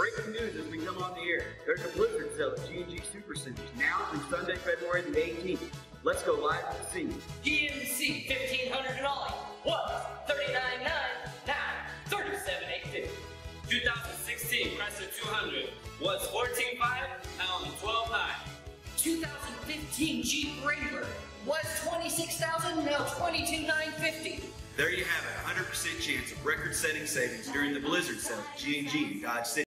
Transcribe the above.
Breaking news as we come on the air. There's a blizzard sale at G&G Supercenters now through Sunday, February the 18th. Let's go live to the scene. GMC 1500 Denali was $39,900, now $37,850. 2016 Chrysler 200 was $14,500, now only $12,900. 2015 Jeep Wrangler was $26,000, now $22,950. There you have it, 100% chance of record-setting savings during the blizzard sale at G&G in Dodge City.